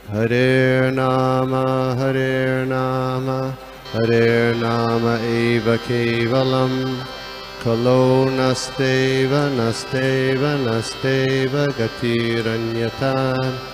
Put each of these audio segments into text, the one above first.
Hare Nama Hare Nama eva kevalam Kalo nasteva nasteva nasteva gatiranyata.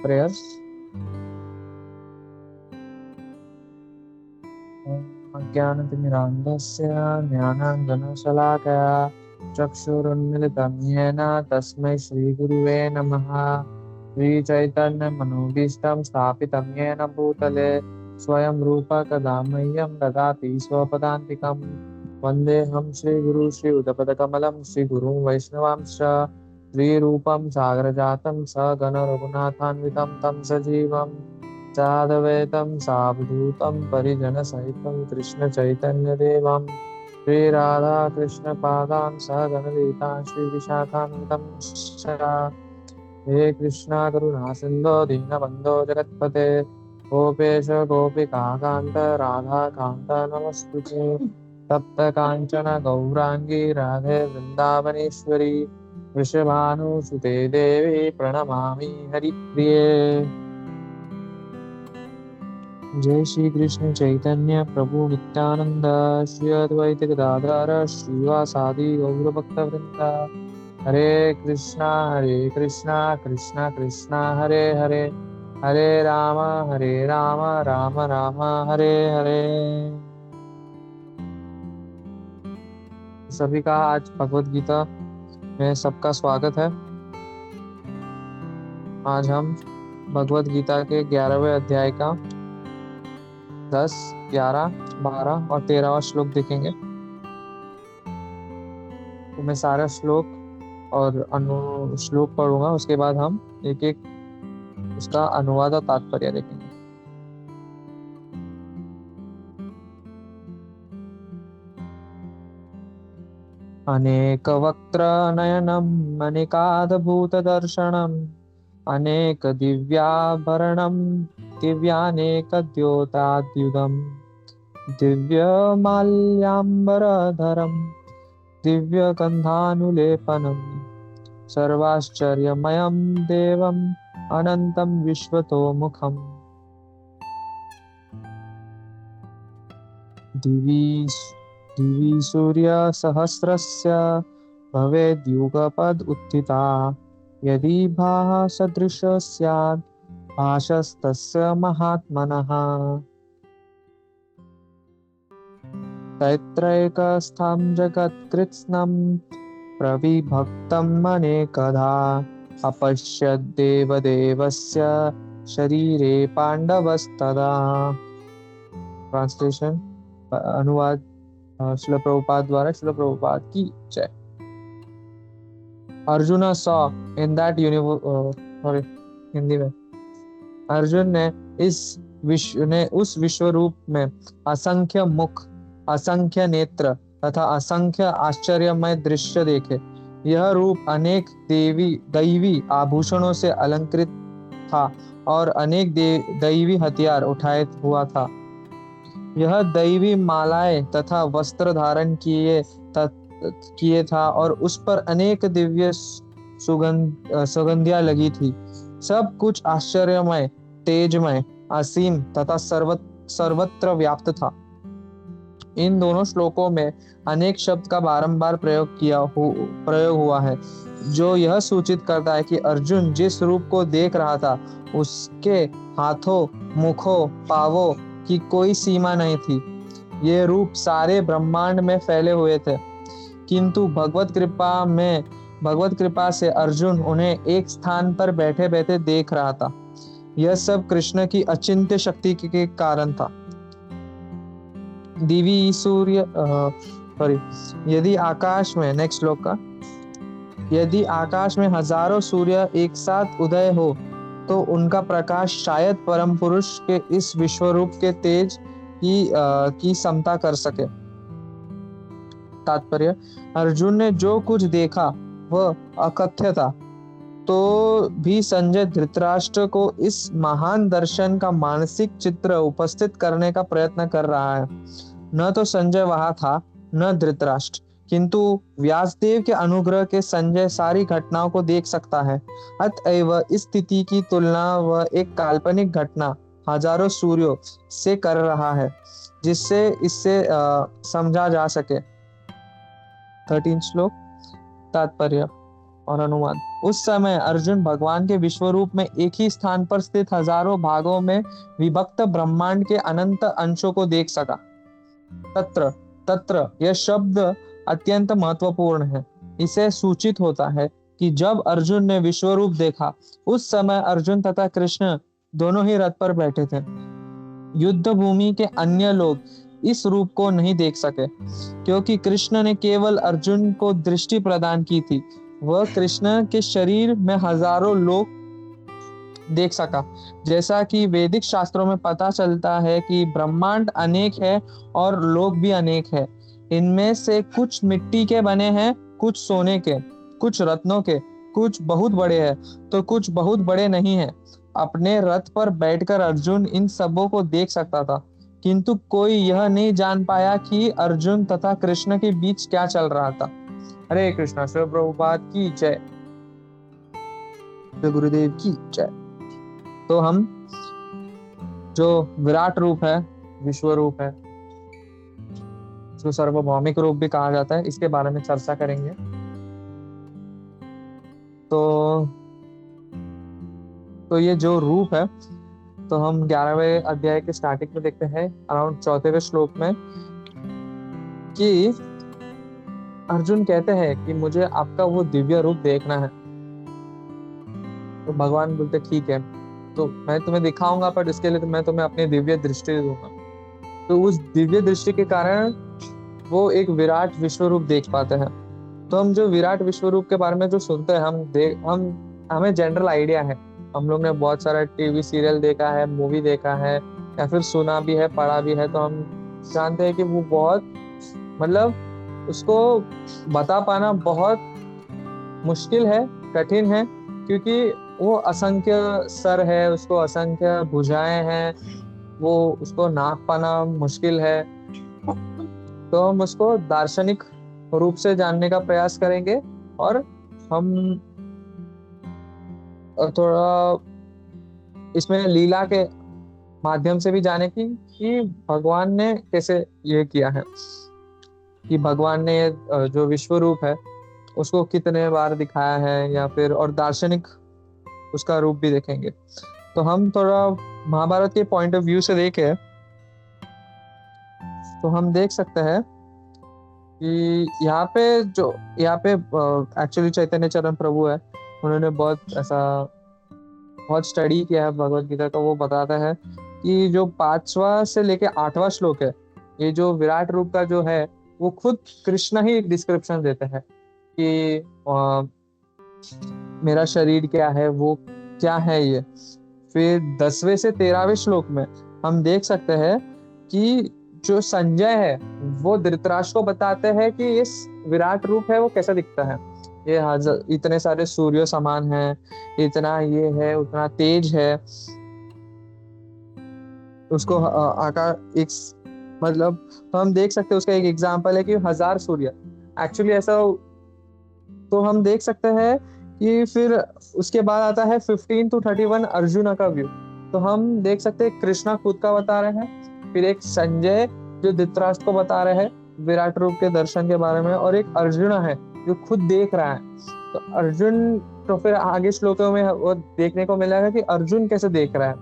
Prayers. ज्ञानतिमिरान्धस्य ज्ञानाञ्जनशलाकया चक्षुरुन्मिलितं येन तस्मै श्रीगुरुवे नमः। श्रीचैतन्यमनोभीष्टं स्थापितं येन भूतले स्वयं रूप कदा मह्यं ददाति स्वपदान्तिकं। वन्देऽहं श्रीगुरु श्रीयुतपदकमलं श्रीगुरुं वैष्णवांश्च श्रीरूपं सागरजातं सगणरघुनाथान्वितं तं सजीवं साद्वैतं सावधूतं परिजनसहितं कृष्णचैतन्यदेवं श्रीराधाकृष्णपादान् सगणललितान् श्रीविशाखान्वितं हे कृष्णा करुणा सिन्धो दीनबन्धो जगत्पते गोपेश गोपिकान्त राधाकान्त नमस्तुते। तप्त काञ्चन गौराङ्गी राधे वृन्दावनेश्वरी वृषभानुसुते देवी प्रणमामि हरिप्रिये। जय श्री कृष्ण चैतन्य प्रभु नित्यानंद श्री अद्वैत गदाधर श्रीवासादि गौर भक्त वृंद। हरे कृष्णा कृष्णा कृष्णा हरे हरे हरे राम राम राम हरे हरे। सभी का आज भगवत गीता में सबका स्वागत है। आज हम भगवत गीता के 11वें अध्याय का 10, 11, 12 और 13वां श्लोक देखेंगे। तो मैं सारा श्लोक और श्लोक पढ़ूंगा, उसके बाद हम एक एक उसका अनुवाद और तात्पर्य देखेंगे। अनेक वक्त्र नयनम अनेकाद्भुत दर्शनम अनेक दिव्याभरणम दिव्यानेकद्योताद्युतम दिव्यमाल्याम्बरधरम दिव्यगन्धानुलेपनम सर्वाश्चर्यमयं देवम् अनन्तं विश्वतोमुखम्। दिवि सूर्यसहस्रस्य भवेद्युगपद् उत्थिता यदि भासदृशः स्यात् भासस्तस्य महात्मनः। तत्रैकस्थं जगत्कृत्स्नं प्रविभक्तम् अनेकधा अपश्यद्देवदेवस्य शरीरे पाण्डवस्तदा। ट्रांसलेशन अनुवाद श्रील प्रभुपाद द्वारा। श्रील प्रभुपाद की जय। Arjun saw in that universe Hindi में अर्जुन ने उस विश्व रूप में असंख्य मुख असंख्य नेत्र तथा असंख्य आश्चर्यमय दृश्य देखे। यह रूप अनेक दैवी आभूषणों से अलंकृत था और अनेक दैवी हथियार उठाए हुआ था। यह दैवी मालाएं तथा वस्त्र धारण किए था और उस पर अनेक दिव्य सुगंधियां लगी थी। सब कुछ आश्चर्यमय, तेजमय, असीम तथा सर्वत्र व्याप्त था। इन दोनों श्लोकों में अनेक शब्द का बारंबार प्रयोग हुआ है, जो यह सूचित करता है कि अर्जुन जिस रूप को देख रहा था उसके हाथों, मुखों, पावों की कोई सीमा नहीं थी। ये रूप सारे ब्रह्मांड में फैले हुए थे, किंतु भगवत कृपा से अर्जुन उन्हें एक स्थान पर बैठे बैठे देख रहा था। यह सब कृष्ण की अचिंत्य शक्ति के कारण था। दिवी सूर्य यदि आकाश में नेक्स्ट श्लोक का यदि आकाश में हजारों सूर्य एक साथ उदय हो तो उनका प्रकाश शायद परम पुरुष के इस विश्वरूप के तेज की समता कर सके। तात्पर्य: अर्जुन ने जो कुछ देखा वह अकथ्य था, तो भी संजय धृतराष्ट्र को इस महान दर्शन का मानसिक चित्र उपस्थित करने का प्रयत्न कर रहा है। न तो संजय वहां था, न धृतराष्ट्र, किंतु व्यासदेव के अनुग्रह के संजय सारी घटनाओं को देख सकता है। अतएव इस स्थिति की तुलना वह एक काल्पनिक घटना हजारों सूर्यों से कर रहा है, जिससे इससे समझा जा सके। 13 श्लोक तात्पर्य और अनुवाद। उस समय अर्जुन भगवान के विश्वरूप में एक ही स्थान पर स्थित हजारों भागों में विभक्त ब्रह्मांड के अनंत अंशों को देख सका। तत्र तत्र यह शब्द अत्यंत महत्वपूर्ण है। इसे सूचित होता है कि जब अर्जुन ने विश्वरूप देखा, उस समय अर्जुन तथा कृष्ण दोनों ही रथ पर बैठे थे। युद्ध भूमि के अन्य लोग इस रूप को नहीं देख सके, क्योंकि कृष्ण ने केवल अर्जुन को दृष्टि प्रदान की थी। वह कृष्ण के शरीर में हजारों लोग देख सका। जैसा कि वैदिक शास्त्रों में पता चलता है कि ब्रह्मांड अनेक है और लोग भी अनेक है। इनमें से कुछ मिट्टी के बने हैं, कुछ सोने के, कुछ रत्नों के, कुछ बहुत बड़े हैं तो कुछ बहुत बड़े नहीं हैं। अपने रथ पर बैठकर अर्जुन इन सबों को देख सकता था, किंतु कोई यह नहीं जान पाया कि अर्जुन तथा कृष्ण के बीच क्या चल रहा था। हरे कृष्णा। शिव प्रभुपाद की जय। गुरुदेव की जय। तो हम जो विराट रूप है, विश्व रूप है, जो सार्वभौमिक रूप भी कहा जाता है, इसके बारे में चर्चा करेंगे। तो ये जो रूप है, तो हम 11वें अध्याय के स्टार्टिंग में देखते हैं अराउंड 4वें श्लोक में कि अर्जुन कहते हैं कि मुझे आपका वो दिव्य रूप देखना है। तो भगवान बोलते ठीक है, तो मैं तुम्हें दिखाऊंगा, पर इसके लिए तो मैं तुम्हें अपनी दिव्य दृष्टि दूंगा। तो उस दिव्य दृष्टि के कारण वो एक विराट विश्व रूप देख पाते हैं। तो हम जो विराट विश्व रूप के बारे में जो सुनते हैं, हमें जनरल आइडिया है। हम लोग ने बहुत सारा टीवी सीरियल देखा है, मूवी देखा है, या फिर सुना भी है, पढ़ा भी है। तो हम जानते हैं कि वो बहुत, मतलब उसको बता पाना बहुत मुश्किल है, कठिन है, क्योंकि वो असंख्य सर है, उसको असंख्य भुजाएं हैं, वो उसको नाप पाना मुश्किल है। तो हम उसको दार्शनिक रूप से जानने का प्रयास करेंगे और हम थोड़ा इसमें लीला के माध्यम से भी जाने कि भगवान ने कैसे ये किया है, कि भगवान ने जो विश्व रूप है उसको कितने बार दिखाया है, या फिर और दार्शनिक उसका रूप भी देखेंगे। तो हम थोड़ा महाभारत के पॉइंट ऑफ व्यू से देखें तो हम देख सकते हैं कि यहाँ पे एक्चुअली चैतन्य चरण प्रभु है, उन्होंने बहुत स्टडी किया है भगवत गीता का। वो बताता है कि जो 5वां से लेके 8वां श्लोक है, ये जो विराट रूप का जो है, वो खुद कृष्ण ही डिस्क्रिप्शन देते हैं कि मेरा शरीर क्या है, वो क्या है ये। फिर 10वें से 13वें श्लोक में हम देख सकते हैं कि जो संजय है वो धृतराष्ट्र को बताते हैं कि इस विराट रूप है वो कैसा दिखता है। ये इतने सारे सूर्य समान है, इतना ये है, उतना तेज है, उसको आकार एक मतलब। तो हम देख सकते हैं उसका एक एग्जांपल है कि 1000 सूर्य एक्चुअली ऐसा। तो हम देख सकते हैं कि फिर उसके बाद आता है 15 to 31 अर्जुन का व्यू। तो हम देख सकते हैं कृष्णा खुद का बता रहे हैं, फिर एक संजय जो धृतराष्ट्र को बता रहे हैं विराट रूप के दर्शन के बारे में, और एक अर्जुन है जो खुद देख रहा है। तो अर्जुन, तो फिर आगे श्लोकों में वो देखने को मिलेगा कि अर्जुन कैसे देख रहा है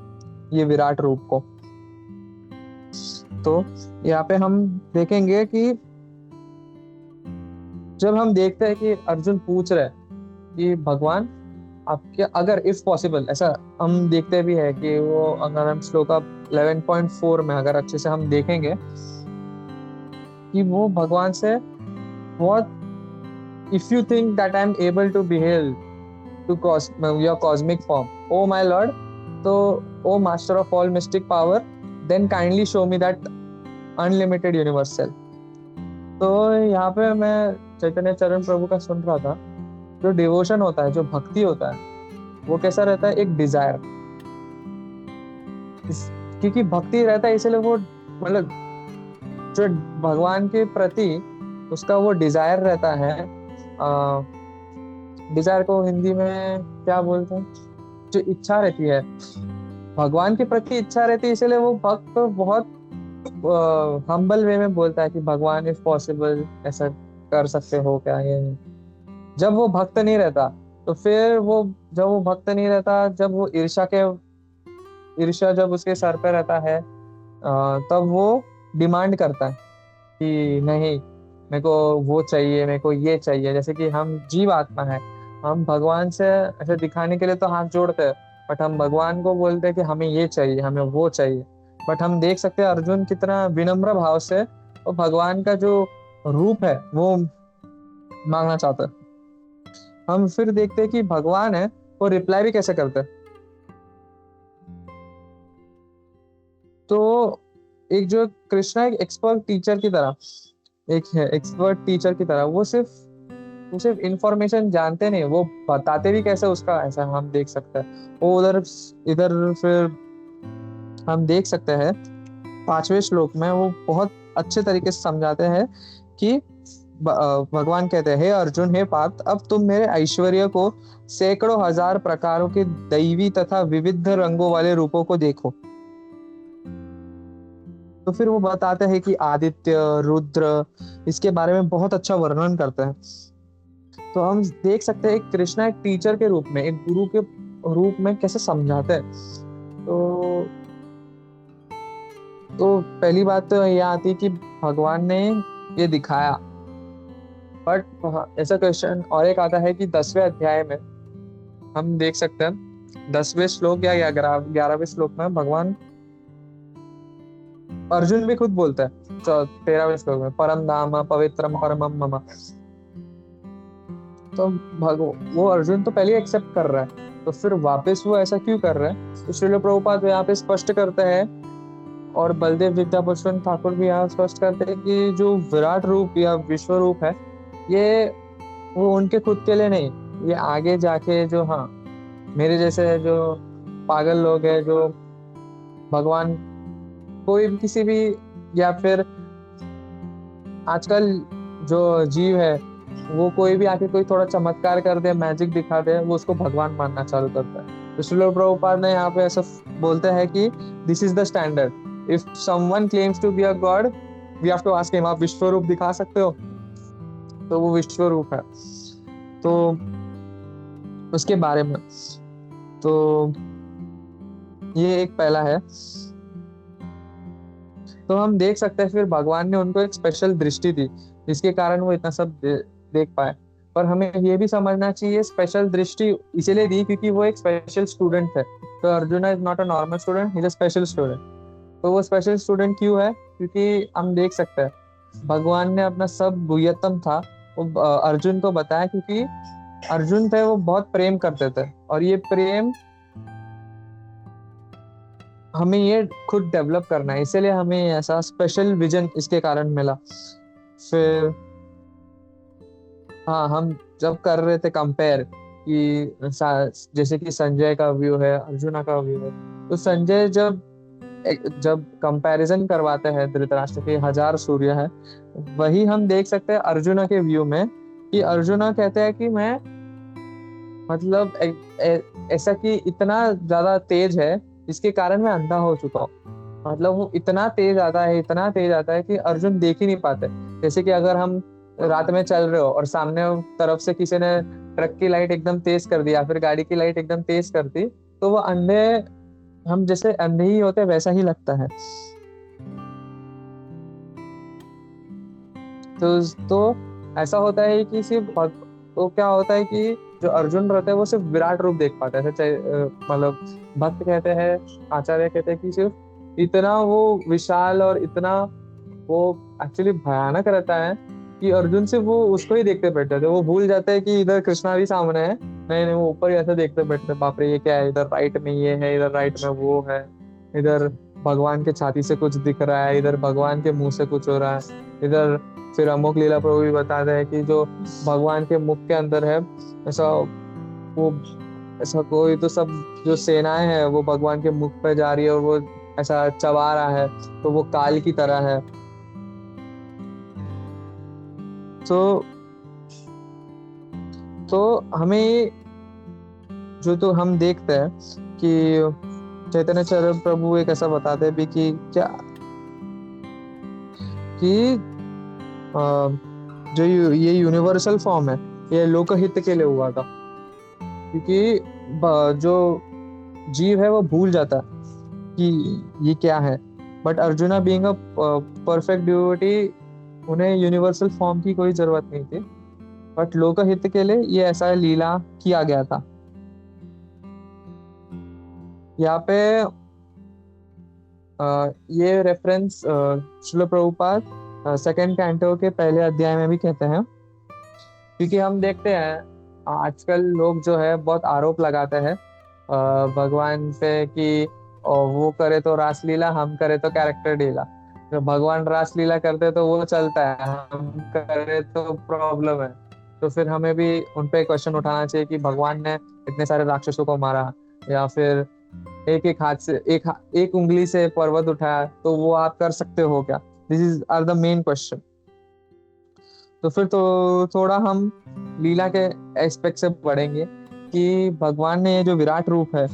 ये विराट रूप को। तो यहाँ पे हम देखेंगे कि जब हम देखते हैं कि अर्जुन पूछ रहे हैं कि भगवान आपके, अगर इफ पॉसिबल, ऐसा हम देखते भी है कि वो अगर हम श्लोक 11.4 में अगर अच्छे से हम देखेंगे कि वो भगवान से बहुत, if you think that I am able to behold to your cosmic form, oh my lord, तो oh master of all mystic power, then kindly show me that unlimited universal। तो यहाँ पे मैं चैतन्य चरण प्रभु का सुन रहा था जो डिवोशन होता है, जो भक्ति होता है, वो कैसा रहता है, एक डिजायर। क्योंकि भक्ति रहता है इसलिए वो मतलब जो भगवान के प्रति उसका वो डिजायर रहता है। डिजायर को हिंदी में क्या बोलते हैं, जो इच्छा रहती है, भगवान के प्रति इच्छा रहती है, इसलिए वो भक्त बहुत हम्बल वे में बोलता है कि भगवान इफ पॉसिबल ऐसा कर सकते हो क्या, ये नहीं। जब वो भक्त नहीं रहता तो फिर वो, जब वो भक्त नहीं रहता, जब वो ईर्ष्या जब उसके सर पे रहता है, तब वो डिमांड करता है कि नहीं, मेरे को वो चाहिए, मेरे को ये चाहिए। जैसे कि हम जीव आत्मा है, हम भगवान से ऐसे दिखाने के लिए तो हाथ जोड़ते हैं, बट हम भगवान को बोलते हैं कि हमें ये चाहिए, हमें वो चाहिए। बट हम देख सकते हैं अर्जुन कितना विनम्र भाव से वो भगवान का जो रूप है वो मांगना चाहता है। हम फिर देखते हैं कि भगवान है वो रिप्लाई भी कैसे करते हैं। तो एक जो कृष्णा एक एक्सपर्ट टीचर की तरह, एक है एक्सपर्ट टीचर की तरह, वो सिर्फ इंफॉर्मेशन जानते नहीं, वो बताते भी कैसे उसका, ऐसा हम देख सकते हैं। वो उधर इधर फिर हम देख सकते हैं 5वें श्लोक में वो बहुत अच्छे तरीके से समझाते हैं कि भगवान कहते हैं, हे अर्जुन, हे पार्थ, अब तुम मेरे ऐश्वर्य को सैकड़ों हजार प्रकारों के दैवी तथा विविध रंगों वाले रूपों को देखो। तो फिर वो बताते हैं कि आदित्य, रुद्र, इसके बारे में बहुत अच्छा वर्णन करते हैं। तो हम देख सकते हैं कृष्णा एक टीचर के रूप में, एक गुरु के रूप में कैसे समझाते हैं। तो पहली बात तो ये आती है कि भगवान ने ये दिखाया। बट ऐसा क्वेश्चन और एक आता है कि 10वें अध्याय में हम देख सकते हैं 10वें श्लोक या 11वें श्लोक में भगवान अर्जुन भी खुद बोलता है 13वें श्लोक में, परम धाम पवित्रम परमम मम। तो वो अर्जुन तो पहले एक्सेप्ट कर रहा है, तो फिर वापस वो ऐसा क्यों कर रहा है? तो श्रील प्रभुपाद यहाँ पे स्पष्ट करते हैं, और बलदेव विद्याभूषण ठाकुर भी यहाँ स्पष्ट करते हैं कि जो विराट रूप या विश्व रूप है, ये वो उनके खुद के लिए नहीं, ये आगे जाके जो, हाँ, मेरे जैसे जो पागल लोग हैं, जो भगवान कोई भी किसी भी, या फिर आजकल जो जीव है वो कोई भी आके कोई थोड़ा चमत्कार कर दे, मैजिक दिखा दे, वो उसको भगवान मानना चालू करता है। तो श्रील प्रभुपाद ने यहाँ पे ऐसा बोलते हैं कि this is the standard, if someone claims to be a god, we have to ask him, आप विश्व रूप दिखा सकते हो? तो वो विश्व रूप है। तो उसके बारे में तो ये एक पहला है। तो हम देख सकते हैं फिर भगवान ने उनको एक स्पेशल दृष्टि दी जिसके कारण वो इतना सब देख पाए। पर हमें ये भी समझना चाहिए स्पेशल दृष्टि इसीलिए दी क्योंकि वो एक स्पेशल स्टूडेंट है। तो Arjun is not a normal student, he is a special student. तो वो स्पेशल स्टूडेंट क्यों है? क्योंकि हम देख सकते हैं भगवान ने अपना सब गुह्यतम था वो अर्जुन को बताया, क्योंकि अर्जुन थे वो बहुत प्रेम करते थे, और ये प्रेम हमें ये खुद डेवलप करना है, इसीलिए हमें ऐसा स्पेशल विजन इसके कारण मिला। फिर हाँ, हम जब कर रहे थे कंपेयर कि जैसे कि संजय का व्यू है, अर्जुना का व्यू है, तो संजय जब जब कंपैरिजन करवाते हैं धृतराष्ट्र के 1000 सूर्य है, वही हम देख सकते हैं अर्जुना के व्यू में कि अर्जुना कहते हैं कि मैं मतलब ऐसा कि इतना ज्यादा तेज है इसके कारण मैं अंधा हो चुका हूँ। मतलब वो इतना तेज आता है, इतना तेज आता है कि अर्जुन देख ही नहीं पाते। जैसे कि अगर हम रात में चल रहे हो और सामने तरफ से किसी ने ट्रक की लाइट एकदम तेज कर दी या फिर गाड़ी की लाइट एकदम तेज कर दी, तो वो अंधे, हम जैसे अंधे ही होते वैसा ही लगता है। तो ऐसा होता है कि सिर्फ तो क्या होता है कि जो अर्जुन रहते हैं वो सिर्फ विराट रूप देख पाते हैं। मतलब भक्त कहते हैं, आचार्य कहते हैं कि सिर्फ इतना वो विशाल और इतना वो एक्चुअली भयानक रहता है कि अर्जुन सिर्फ वो उसको ही देखते बैठते थे। वो भूल जाते हैं कि इधर कृष्णा भी सामने है, नहीं नहीं, वो ऊपर ही ऐसे देखते बैठते, बाप रे ये क्या है, इधर राइट में ये है, इधर राइट में वो है, इधर भगवान के छाती से कुछ दिख रहा है, इधर भगवान के मुंह से कुछ हो रहा है, इधर फिर अमोक लीला प्रभु भी बताते हैं कि जो भगवान के मुख के अंदर है, ऐसा वो ऐसा कोई तो सब जो सेनाएं हैं वो भगवान के मुख पे जा रही है और वो ऐसा चबा रहा है, तो वो काल की तरह है। तो हमें जो तो हम देखते हैं कि चैतन्य चरण प्रभु एक ऐसा बताते हैं भी कि क्या कि जो ये यूनिवर्सल फॉर्म है ये लोकहित के लिए हुआ था, क्योंकि जो जीव है वो भूल जाता है कि ये क्या है, but arjuna being a perfect devotee उन्हें यूनिवर्सल फॉर्म की कोई जरूरत नहीं थी, बट लोकहित के लिए ये ऐसा लीला किया गया था। यहाँ पे ये reference Srila Prabhupada second canto के पहले अध्याय में भी कहते हैं, क्योंकि हम देखते हैं आजकल लोग जो है बहुत आरोप लगाते हैं भगवान पे कि वो करे तो रासलीला, हम करे तो कैरेक्टर लीला। जो भगवान रासलीला करते तो वो चलता है, हम करे तो प्रॉब्लम है। तो फिर हमें भी उनपे क्वेश्चन उठाना चाहिए कि भगवान ने इतने सारे राक्षसों को मारा, या फिर एक हाथ से एक उंगली से पर्वत उठाया, तो वो आप कर सकते हो क्या? This is are the main question. तो फिर तो थोड़ा हम लीला के एस्पेक्ट से पढ़ेंगे कि भगवान ने ये जो विराट रूप है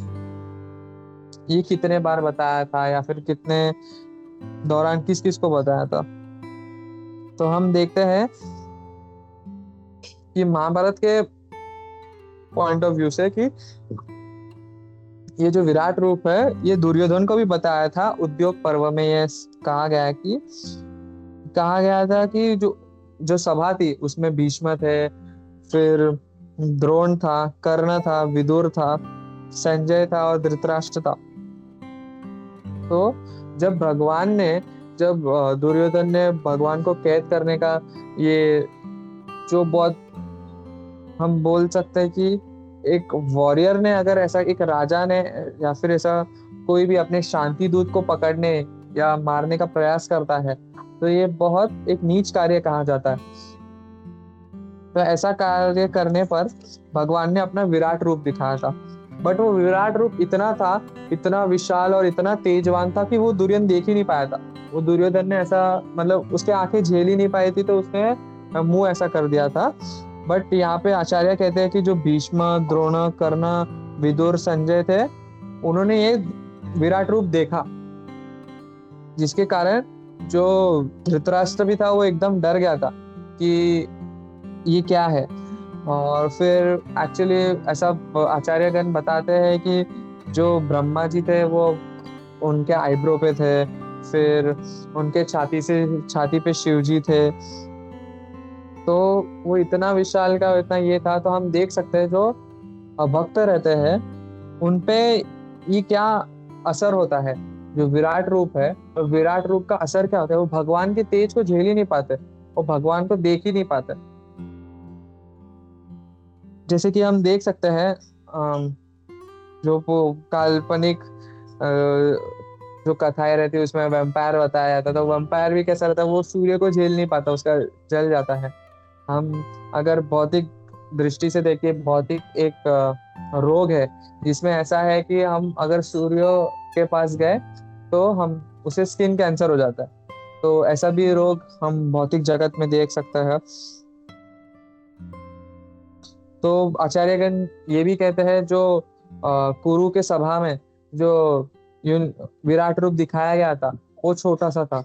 ये कितने बार बताया था, या फिर कितने दौरान किस किस को बताया था। तो हम देखते हैं कि महाभारत के पॉइंट ऑफ व्यू से कि ये जो विराट रूप है ये दुर्योधन को भी बताया था। उद्योग पर्व में ये कहा गया था कि जो सभा थी उसमें भीष्म थे, फिर द्रोण था, कर्ण था, विदुर था, संजय था और धृतराष्ट्र था। तो जब दुर्योधन ने भगवान को कैद करने का ये जो बहुत हम बोल सकते हैं कि एक वॉरियर ने, अगर ऐसा एक राजा ने या फिर ऐसा कोई भी अपने शांति दूत को पकड़ने या मारने का प्रयास करता है तो ये बहुत एक नीच कार्य कहा जाता है। तो ऐसा कार्य करने पर भगवान ने अपना विराट रूप दिखाया था, बट वो विराट रूप इतना था, इतना विशाल और इतना तेजवान था कि वो दुर्योधन देख ही नहीं पाया था। वो दुर्योधन ने ऐसा मतलब उसके आंखें झेल ही नहीं पाई थी, तो उसने मुंह ऐसा कर दिया था। बट यहाँ पे आचार्य कहते हैं कि जो भीष्म, द्रोण, कर्ण, विदुर, संजय थे, उन्होंने ये विराट रूप देखा, जिसके कारण जो धृतराष्ट्र भी था वो एकदम डर गया था कि ये क्या है। और फिर एक्चुअली ऐसा आचार्यगण बताते हैं कि जो ब्रह्मा जी थे वो उनके आईब्रो पे थे, फिर उनके छाती पे शिव जी थे। तो वो इतना विशाल का इतना ये था। तो हम देख सकते हैं जो भक्त रहते हैं उनपे ये क्या असर होता है। जो विराट रूप है, तो विराट रूप का असर क्या होता है, वो भगवान के तेज को झेल ही नहीं पाते, वो भगवान को देख ही नहीं पाते। जैसे कि हम देख सकते हैं जो वो काल्पनिक जो कथाएं रहती है उसमें वैम्पायर बताया जाता है, तो वैम्पायर भी कैसा रहता है, वो सूर्य को झेल नहीं पाता, उसका जल जाता है। हम अगर भौतिक दृष्टि से देखिए, भौतिक एक रोग है जिसमें ऐसा है कि हम अगर सूर्य के पास गए तो हम उसे स्किन कैंसर हो जाता है। तो ऐसा भी रोग हम भौतिक जगत में देख सकते हैं। तो आचार्यगण ये भी कहते हैं जो कुरु के सभा में जो विराट रूप दिखाया गया था वो छोटा सा था।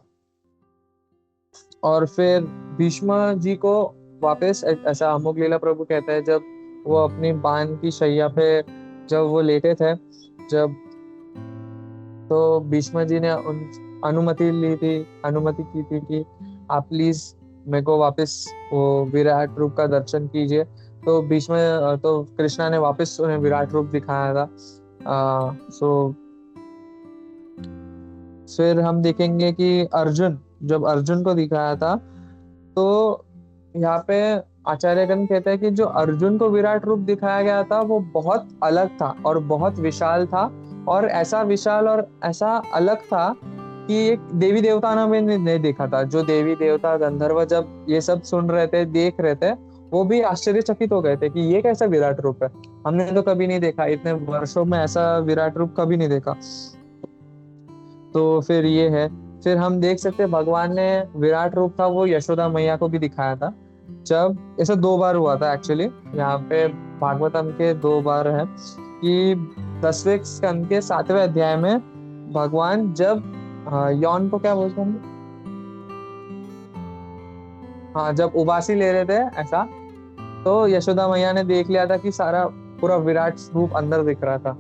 और फिर भीष्म जी को वापस ऐसा अमोघ लीला प्रभु कहते हैं, जब वो अपनी बाण की शैया पे जब वो लेटे थे, जब तो भीष्म जी ने अनुमति की थी कि आप प्लीज मेरे को वापस वो विराट रूप का दर्शन कीजिए। तो कृष्णा ने वापस उन्हें विराट रूप दिखाया था। फिर हम देखेंगे कि जब अर्जुन को दिखाया था, तो यहाँ पे आचार्यगण कहते हैं कि जो अर्जुन को विराट रूप दिखाया गया था वो बहुत अलग था और बहुत विशाल था, और ऐसा विशाल और ऐसा अलग था कि एक देवी देवता ने भी नहीं देखा था। जो देवी देवता गंधर्व जब ये सब सुन रहे थे, देख रहे थे, वो भी आश्चर्यचकित हो गए थे कि ये कैसा विराट रूप है, हमने तो कभी नहीं देखा, इतने वर्षों में ऐसा विराट रूप कभी नहीं देखा। तो फिर ये है, फिर हम देख सकते हैं भगवान ने विराट रूप था वो यशोदा मैया को भी दिखाया था। जब ऐसा 2 बार हुआ था एक्चुअली, यहाँ पे भागवतम के 2 बार है कि 10वें स्कंद के 7वें अध्याय में भगवान जब यौन को क्या बोलते हैं, हाँ, जब उबासी ले रहे थे ऐसा, तो यशोदा मैया ने देख लिया था कि सारा पूरा विराट रूप अंदर दिख रहा था।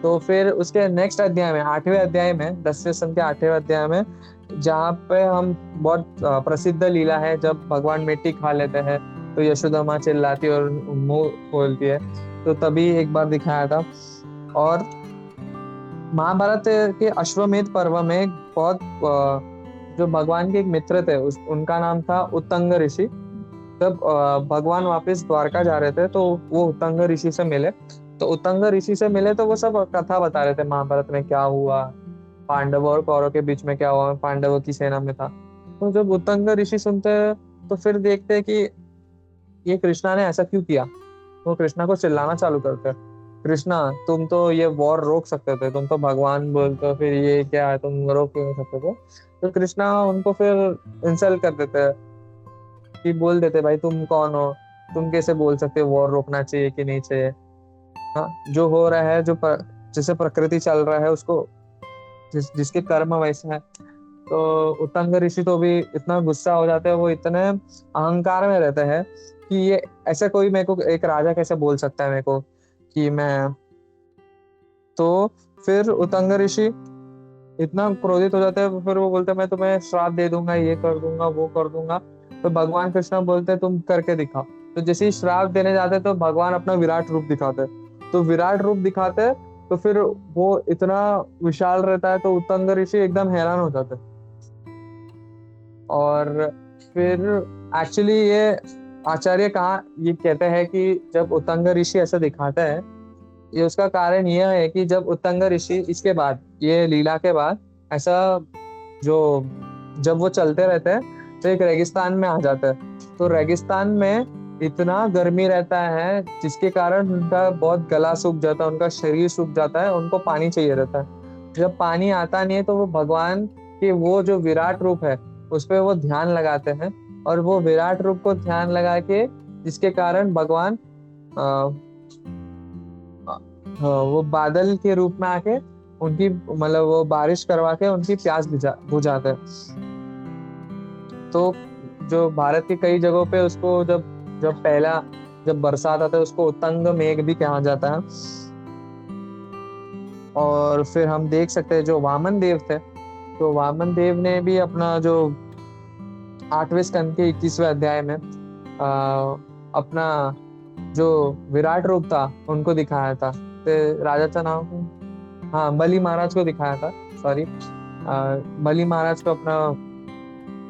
तो फिर उसके नेक्स्ट अध्याय में 8वें अध्याय में 10वें स्कंद के 8वें अध्याय में, जहाँ पे हम बहुत प्रसिद्ध लीला है जब भगवान मिट्टी खा लेते हैं तो यशोदा माँ चिल्लाती है और मुंह खोलती है, तो तभी एक बार दिखाया था। और महाभारत के अश्वमेध पर्व में बहुत जो भगवान के एक मित्र थे उनका नाम था उत्तंग ऋषि। जब भगवान वापस द्वारका जा रहे थे तो वो उत्तंग ऋषि से मिले, तो उत्तंग ऋषि से मिले तो वो सब कथा बता रहे थे महाभारत में क्या हुआ, पांडव और कौरव के बीच में क्या हुआ, पांडवों की सेना में था। तो जब उत्तंग ऋषि सुनते हैं तो फिर देखते हैं कि ये कृष्णा ने ऐसा क्यों किया। वो कृष्णा को चिल्लाना चालू करते हैं, कृष्णा तुम तो ये वॉर रोक सकते थे, तुम तो भगवान बोलते हो, फिर ये क्या है, तुम रोक क्यों नहीं सकते थे। तो कृष्णा उनको फिर इंसल्ट कर देते हैं कि बोल देते भाई तुम कौन हो, तुम कैसे बोल सकते हो वॉर रोकना चाहिए कि नहीं चाहिए। हाँ, जो हो रहा है, जैसे प्रकृति चल रहा है उसको, जिसके कर्म वैसे है। तो उत्तंग ऋषि तो भी इतना गुस्सा हो जाते हैं, वो इतने अहंकार में रहते हैं कि ये ऐसा कोई मेरे को, एक राजा कैसे बोल सकता है मेरे को कि मैं। तो फिर उत्तंग ऋषि इतना क्रोधित हो जाते हैं, फिर वो बोलते हैं मैं तुम्हें श्राप दे दूंगा, ये कर दूंगा, वो कर दूंगा। तो भगवान कृष्ण बोलते हैं तुम करके दिखाओ। तो जैसे ही श्राप देने जाते तो भगवान अपना विराट रूप दिखाते, तो विराट रूप दिखाते तो फिर वो इतना विशाल रहता है, तो उत्तंग ऋषि एकदम हैरान हो जाते। और फिर एक्चुअली ये आचार्य कहाँ ये कहते हैं कि जब उत्तंग ऋषि ऐसा दिखाता है, ये उसका कारण यह है कि जब उत्तंग ऋषि इसके बाद, ये लीला के बाद ऐसा, जो जब वो चलते रहते हैं तो एक रेगिस्तान में आ जाते हैं। तो रेगिस्तान में इतना गर्मी रहता है जिसके कारण उनका बहुत गला सूख जाता है, उनका शरीर सूख जाता है, उनको पानी चाहिए रहता है। जब पानी आता नहीं है तो वो भगवान के वो जो विराट रूप है उस पर वो ध्यान लगाते हैं, और वो विराट रूप को ध्यान लगा के जिसके कारण भगवान वो बादल के रूप में आके उनकी मतलब वो बारिश करवा के उनकी प्यास बुझाते हैं। तो जो भारत की कई जगहों पे उसको जब जब पहला जब बरसात आता है उसको उत्तंग मेघ भी कहा जाता है। और फिर हम देख सकते हैं जो वामन देव थे, तो वामन देव ने भी अपना जो 8वें स्कंद के 21वें अध्याय में अपना जो विराट रूप था उनको दिखाया था। तो राजा का नाम, हाँ, बलि महाराज को दिखाया था, सॉरी, बलि महाराज को अपना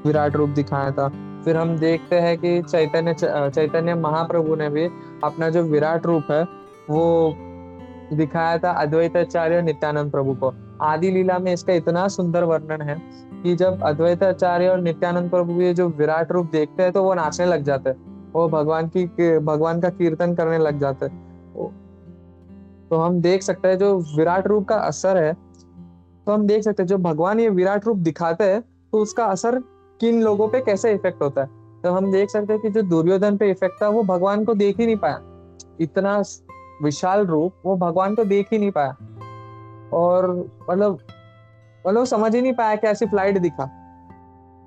विराट रूप दिखाया था। फिर हम देखते हैं कि चैतन्य महाप्रभु ने भी अपना जो विराट रूप है वो दिखाया था अद्वैताचार्य नित्यानंद प्रभु को। आदि लीला में इसका इतना सुंदर वर्णन है कि जब अद्वैताचार्य और नित्यानंद प्रभु ये जो विराट रूप देखते हैं तो वो नाचने लग जाते हैं, वो भगवान का कीर्तन करने लग जाते हैं। तो हम देख सकते हैं जो विराट रूप का असर है, तो हम देख सकते हैं जो भगवान ये विराट रूप दिखाते हैं तो उसका असर किन लोगों पे कैसे इफेक्ट होता है। तो हम देख सकते हैं कि जो दुर्योधन पे इफेक्ट था वो भगवान को देख ही नहीं पाया, इतना विशाल रूप वो भगवान को देख ही नहीं पाया, और मतलब समझ ही नहीं पाया कि ऐसी फ्लाइट दिखा,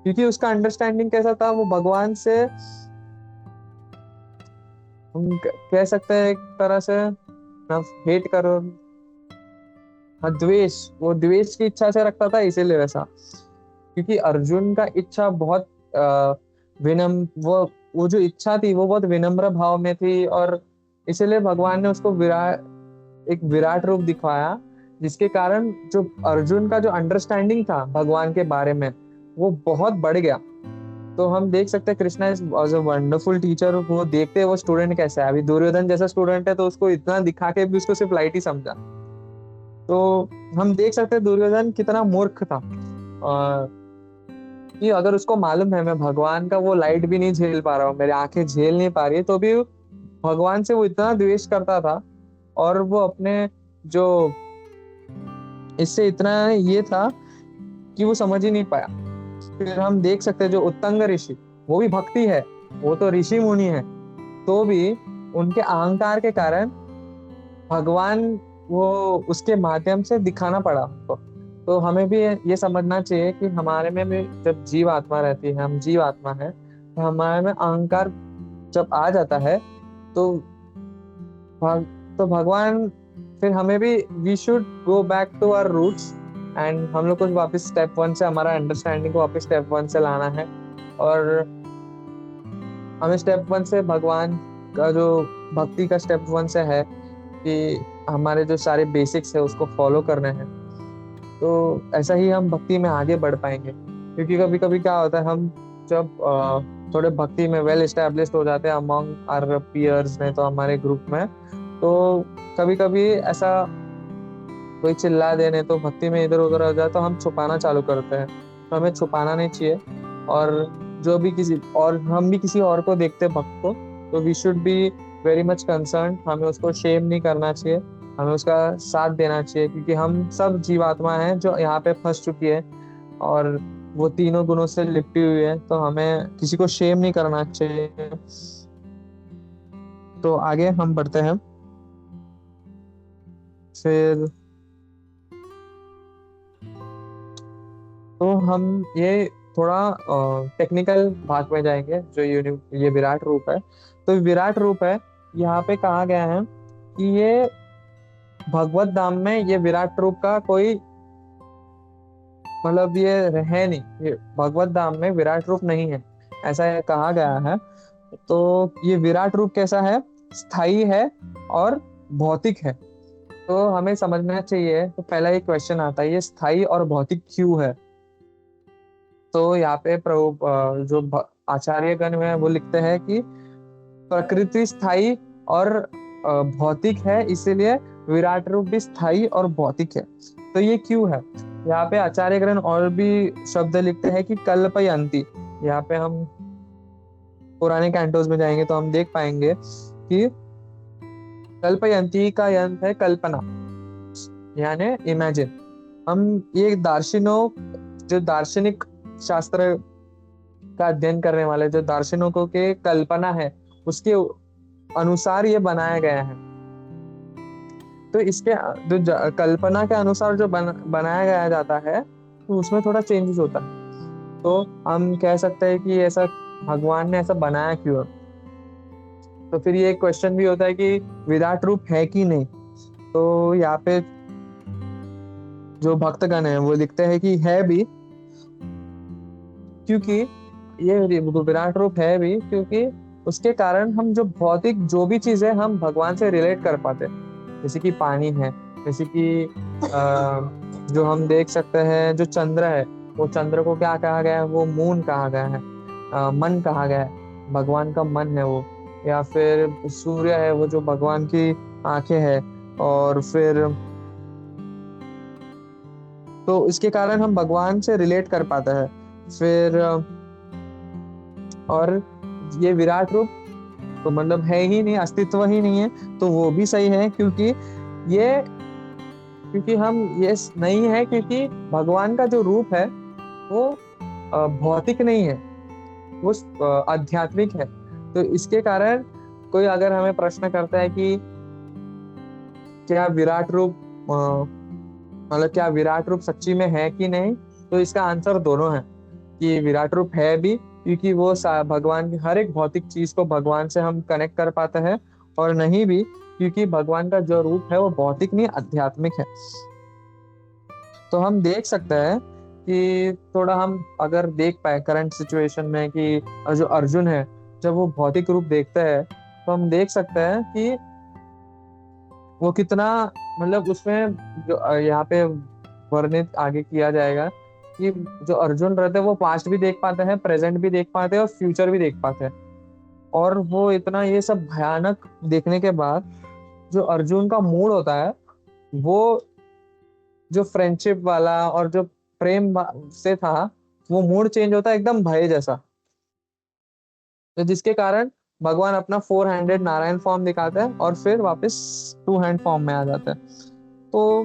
क्योंकि उसका अंडरस्टैंडिंग कैसा था, वो भगवान से हम कह सकते हैं एक तरह से हेट करो, द्वेष, वो द्वेष की इच्छा से रखता था इसीलिए वैसा, क्योंकि अर्जुन का इच्छा बहुत विनम्र, वो जो इच्छा थी वो बहुत विनम्र भाव में थी, और इसलिए भगवान ने उसको एक विराट रूप दिखाया, जिसके कारण जो अर्जुन का जो अंडरस्टैंडिंग था भगवान के बारे में वो बहुत बढ़ गया। तो हम देख सकते हैं Krishna is a wonderful teacher, वो देखते हैं वो स्टूडेंट कैसा है। अभी दुर्योधन जैसा स्टूडेंट है तो उसको इतना दिखा के भी उसको सिर्फ लाइट ही समझा। तो हम देख सकते हैं दुर्योधन कितना मूर्ख था, कि अगर उसको मालूम है मैं भगवान का वो लाइट भी नहीं झेल पा रहा हूँ, मेरी आंखें झेल नहीं पा रही, तो भी भगवान से वो इतना द्वेष करता था। और वो अपने जो इससे इतना ये था कि वो समझ ही नहीं पाया। फिर हम देख सकते हैं जो उत्तंग ऋषि, वो भी भक्ति है, वो तो ऋषि मुनि है, तो भी उनके अहंकार के कारण भगवान वो उसके माध्यम से दिखाना पड़ा हमको। तो हमें भी ये समझना चाहिए कि हमारे में भी जब जीव आत्मा रहती है, हम जीव आत्मा है, तो हमारे में अहंकार जब आ जाता है तो भग, तो भगवान फिर हमें भी we should go back to our roots, and हम लोग को वापस स्टेप वन से हमारा अंडरस्टैंडिंग को वापस स्टेप वन से लाना है। और हमें स्टेप वन से भगवान का जो भक्ति का स्टेप वन से है कि हमारे जो सारे बेसिक्स है उसको फॉलो करने हैं। तो ऐसा ही हम भक्ति में आगे बढ़ पाएंगे। क्योंकि कभी कभी क्या होता है, हम जब थोड़े भक्ति में वेल एस्टेब्लिश्ड हो जाते हैं अमंग आवर पीयर्स में, तो हमारे ग्रुप में, तो कभी कभी ऐसा कोई चिल्ला देने तो भक्ति में इधर उधर हो जाए तो हम छुपाना चालू करते हैं। तो हमें छुपाना नहीं चाहिए। और जो भी किसी और हम भी किसी और को देखते भक्त को, तो we should be very much concern, हमें उसको शेम नहीं करना चाहिए, हमें उसका साथ देना चाहिए। क्योंकि हम सब जीवात्मा हैं जो यहाँ पे फंस चुकी है और वो तीनों गुणों से लिपटी हुई है, तो हमें किसी को शेम नहीं करना चाहिए। तो आगे हम बढ़ते हैं। फिर तो हम ये थोड़ा टेक्निकल भाग में जाएंगे। जो ये विराट रूप है, तो विराट रूप है, यहाँ पे कहा गया है कि ये भगवत धाम में ये विराट रूप का कोई मतलब ये है नहीं, ये भगवत धाम में विराट रूप नहीं है, ऐसा ये कहा गया है। तो ये विराट रूप कैसा है, स्थायी है और भौतिक है। तो हमें समझना चाहिए, तो पहला एक क्वेश्चन आता है, ये स्थायी और भौतिक क्यों है। तो यहाँ पे प्रभु जो आचार्य गण है वो लिखते हैं कि प्रकृति स्थायी और भौतिक है, इसीलिए विराट रूप भी स्थायी और भौतिक है। तो ये क्यों है, यहाँ पे आचार्य गण और भी शब्द लिखते हैं कि कल्पयंती। यहाँ पे हम पुराने कैंटोस में जाएंगे तो हम देख पाएंगे कि कल्पयंती का यंत है कल्पना, यानी इमेजिन। हम ये जो दार्शनिक शास्त्र का अध्ययन करने वाले जो दार्शनिकों के कल्पना है उसके अनुसार ये बनाया गया है। तो इसके जो कल्पना के अनुसार जो बनाया गया जाता है, तो उसमें थोड़ा चेंजेस होता है। तो हम कह सकते हैं कि ऐसा भगवान ने ऐसा बनाया क्यों। तो फिर ये क्वेश्चन भी होता है कि विराट रूप है कि नहीं। तो यहाँ पे जो भक्तगण है वो लिखते हैं कि है भी, क्योंकि ये विराट रूप है भी क्योंकि उसके कारण हम जो भौतिक जो भी चीजें हम भगवान से रिलेट कर पाते, जैसे कि पानी है, जैसे कि जो हम देख सकते हैं जो चंद्र है, वो चंद्र को क्या कहा गया है, वो मून कहा गया है, मन कहा गया है, भगवान का मन है वो। या फिर सूर्य है, वो जो भगवान की आंखें है। और फिर तो इसके कारण हम भगवान से रिलेट कर पाते हैं। फिर और ये विराट रूप तो मतलब है ही नहीं, अस्तित्व ही नहीं है, तो वो भी सही है। क्योंकि हम ये नहीं है, क्योंकि भगवान का जो रूप है वो भौतिक नहीं है, वो आध्यात्मिक है। तो इसके कारण कोई अगर हमें प्रश्न करता है कि क्या विराट रूप मतलब क्या विराट रूप सच्ची में है कि नहीं, तो इसका आंसर दोनों है कि विराट रूप है भी, क्योंकि वो भगवान की हर एक भौतिक चीज को भगवान से हम कनेक्ट कर पाते हैं, और नहीं भी क्योंकि भगवान का जो रूप है वो भौतिक नहीं आध्यात्मिक है। तो हम देख सकते हैं कि थोड़ा हम अगर देख पाए करंट सिचुएशन में कि जो अर्जुन है जब वो भौतिक रूप देखते हैं, तो हम देख सकते हैं कि वो कितना मतलब उसमें जो यहाँ पे वर्णित आगे किया जाएगा कि जो अर्जुन रहते हैं वो पास्ट भी देख पाते हैं, प्रेजेंट भी देख पाते हैं और फ्यूचर भी देख पाते हैं। और वो इतना ये सब भयानक देखने के बाद जो अर्जुन का मूड होता है वो जो फ्रेंडशिप वाला और जो से था, वो मूड चेंज होता है एकदम भय जैसा। तो जिसके कारण भगवान अपना 4 हैंडेड नारायण फॉर्म दिखाते हैं और फिर वापस 2 हैंड फॉर्म में आ जाते हैं। तो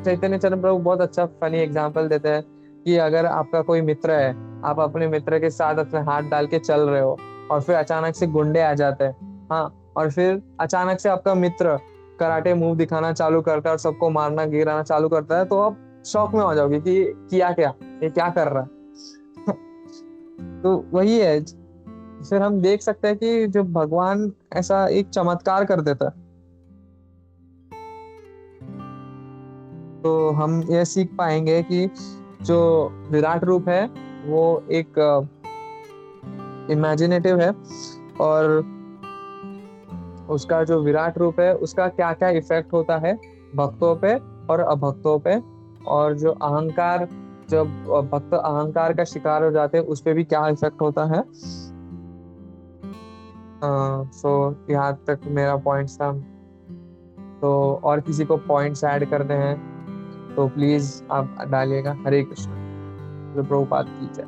चैतन्य चरण प्रभु बहुत अच्छा फनी एग्जांपल देते हैं कि अगर आपका कोई मित्र है, आप अपने मित्र के साथ अपने हाथ डाल के चल रहे हो और फिर अचानक से गुंडे आ जाते हैं, हाँ, और फिर अचानक से आपका मित्र कराटे मूव दिखाना चालू करता है और सबको मारना गिराना चालू करता है, तो आप शॉक में हो जाओगे कि किया क्या, ये क्या कर रहा है। तो वही है, फिर हम देख सकते हैं कि जो भगवान ऐसा एक चमत्कार कर देता है, तो हम ये सीख पाएंगे कि जो विराट रूप है वो एक इमेजिनेटिव है, और उसका जो विराट रूप है उसका क्या क्या इफेक्ट होता है भक्तों पे और अभक्तों पे, और जो अहंकार, जब भक्त अहंकार का शिकार हो जाते हैं उस पे भी क्या इफेक्ट होता है। सो यहाँ तक मेरा पॉइंट्स था। तो और किसी को पॉइंट्स ऐड करने हैं तो प्लीज आप डालिएगा। हरे कृष्ण। जो प्रभुपाद की जय।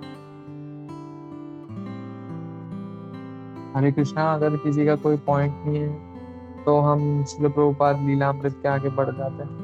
हरे कृष्णा। अगर किसी का कोई पॉइंट नहीं है तो हम शिल प्रभुपाद लीलामृत के आगे बढ़ जाते हैं।